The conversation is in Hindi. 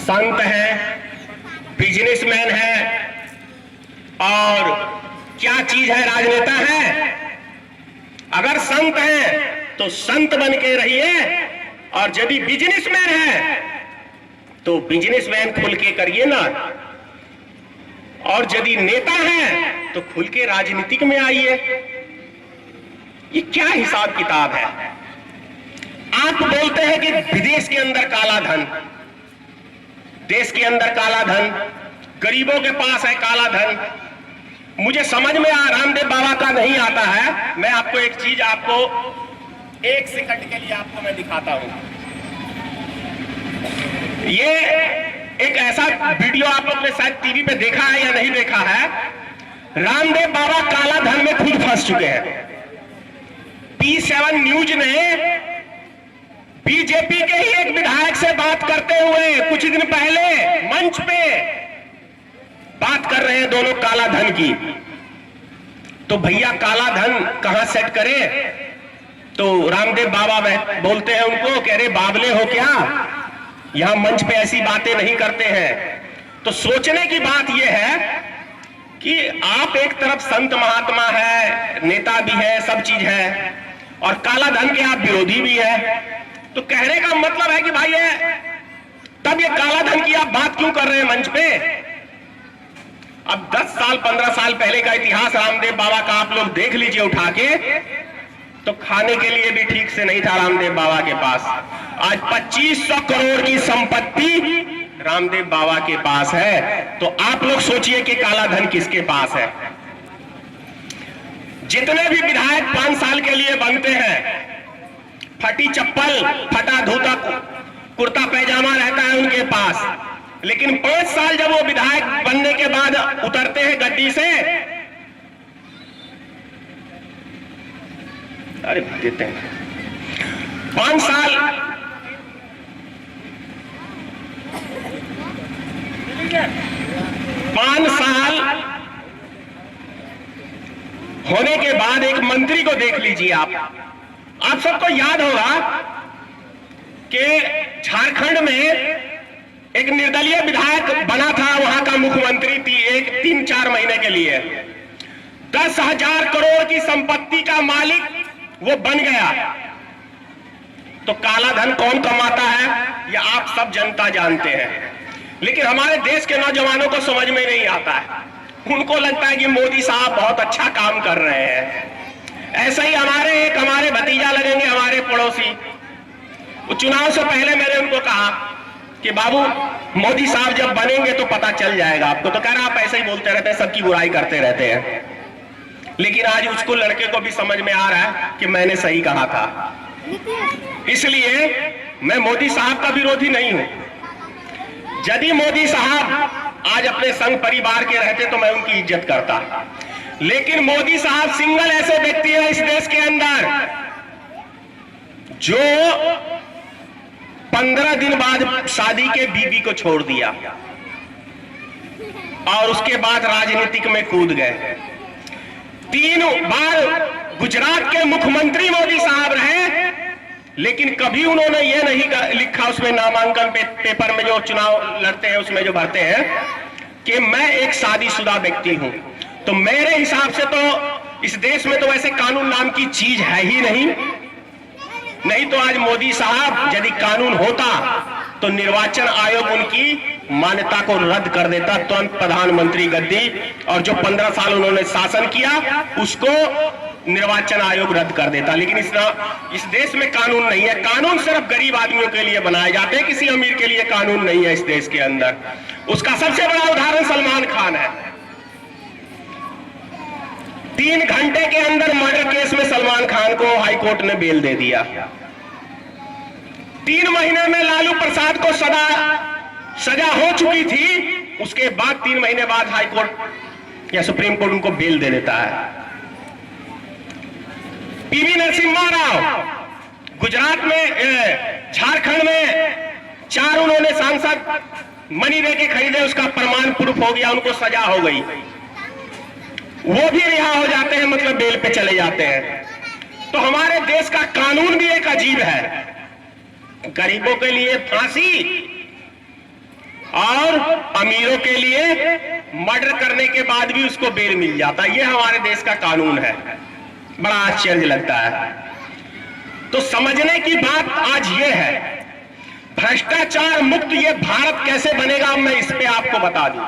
संत है, बिजनेसमैन है और क्या चीज है, राजनेता है। अगर संत है तो संत बन के रहिए, और यदि बिजनेसमैन है तो बिजनेसमैन खुल के करिए ना, और यदि नेता है तो खुल के राजनीतिक में आइए। ये क्या हिसाब किताब है? आप बोलते हैं कि विदेश के अंदर काला धन, देश के अंदर काला धन, गरीबों के पास है काला धन। मुझे समझ में रामदेव बाबा का नहीं आता है। मैं आपको एक चीज, आपको 1 सेकंड के लिए आपको मैं दिखाता हूं। ये एक ऐसा वीडियो आप लोग ने शायद टीवी पे देखा है या नहीं देखा है। रामदेव बाबा काला धन में खुद फंस चुके हैं। P7 न्यूज ने बीजेपी के ही एक विधायक से बात करते हुए कुछ दिन पहले मंच पे बात कर रहे हैं दोनों काला धन की। तो भैया काला धन कहां सेट करे? तो रामदेव बाबा बोलते हैं उनको, कह रहे बावले हो क्या, यहां मंच पे ऐसी बातें नहीं करते हैं। तो सोचने की बात यह है कि आप एक तरफ संत महात्मा है, नेता भी है, सब चीज है, और काला धन के आप विरोधी भी है। तो कहने का मतलब है कि भाई तब ये काला धन की आप बात क्यों कर रहे हैं मंच पे? अब 10 साल 15 साल पहले का इतिहास रामदेव बाबा का आप लोग देख लीजिए उठा के, तो खाने के लिए भी ठीक से नहीं था रामदेव बाबा के पास। आज 2500 करोड़ की संपत्ति रामदेव बाबा के पास है। तो आप लोग सोचिए कि काला धन किसके पास है। जितने भी विधायक 5 साल के लिए बनते हैं, फटी चप्पल, फटा धोता कुर्ता पैजामा रहता है उनके पास, लेकिन 5 साल जब वो विधायक बनने के बाद उतरते हैं गद्दी से, अरे देते हैं 5 साल 5 साल होने के बाद एक मंत्री को देख लीजिए आप सबको याद होगा कि झारखंड में एक निर्दलीय विधायक बना था, वहां का मुख्यमंत्री थी 3-4 महीने के लिए। 10,000 करोड़ की संपत्ति का मालिक वो बन गया। तो काला धन कौन कमाता है ये आप सब जनता जानते हैं, लेकिन हमारे देश के नौजवानों को समझ में नहीं आता है। उनको लगता है कि मोदी साहब बहुत अच्छा काम कर रहे हैं। ऐसा ही हमारे भतीजा लगेंगे, हमारे पड़ोसी। वो चुनाव से पहले मैंने उनको कहा कि बाबू मोदी साहब जब बनेंगे तो पता चल जाएगा आपको। तो कह रहा आप ऐसे ही बोलते रहते हैं, सबकी बुराई करते रहते हैं। लेकिन आज उसको लड़के को भी समझ में आ रहा है कि मैंने सही कहा था। इसलिए मैं मोदी साहब का विरोधी नहीं हूं। यदि मोदी साहब आज अपने संग परिवार के रहते तो मैं उनकी इज्जत करता, लेकिन मोदी साहब सिंगल ऐसे व्यक्ति है इस देश के अंदर जो 15 दिन बाद शादी के बीबी को छोड़ दिया और उसके बाद राजनीतिक में कूद गए। 3 बार गुजरात के मुख्यमंत्री मोदी साहब रहे, लेकिन कभी उन्होंने ये नहीं लिखा उसमें नामांकन पेपर में जो चुनाव लड़ते हैं उसमें जो भरते हैं कि मैं एक शादीशुदा व्यक्ति हूं। तो मेरे हिसाब से तो इस देश में तो वैसे कानून नाम की चीज है ही नहीं तो आज मोदी साहब यदि कानून होता तो निर्वाचन आयोग उनकी मान्यता को रद्द कर देता, तुरंत प्रधानमंत्री गद्दी, और जो 15 साल उन्होंने शासन किया उसको निर्वाचन आयोग रद्द कर देता। लेकिन इस देश में कानून नहीं है। कानून सिर्फ गरीब आदमियों के लिए बनाए जाते हैं, किसी अमीर के लिए कानून नहीं है इस देश के अंदर। उसका सबसे बड़ा उदाहरण सलमान खान है। 3 घंटे के अंदर मर्डर केस में सलमान खान को हाईकोर्ट ने बेल दे दिया। 3 महीने में लालू प्रसाद को सजा हो चुकी थी, उसके बाद 3 महीने बाद हाईकोर्ट या सुप्रीम कोर्ट उनको बेल दे देता है। पीवी नरसिम्हा राव गुजरात में, झारखंड में 4 उन्होंने सांसद मनी दे के खरीदे, उसका प्रमाण प्रूफ हो गया, उनको सजा हो गई, वो भी रिहा हो जाते हैं, मतलब बेल पे चले जाते हैं। तो हमारे देश का कानून भी एक अजीब है। गरीबों के लिए फांसी और अमीरों के लिए मर्डर करने के बाद भी उसको बेल मिल जाता है। ये हमारे देश का कानून है। बड़ा आश्चर्य लगता है। तो समझने की बात आज ये है, भ्रष्टाचार मुक्त ये भारत कैसे बनेगा, मैं इस पे आपको बता दूं।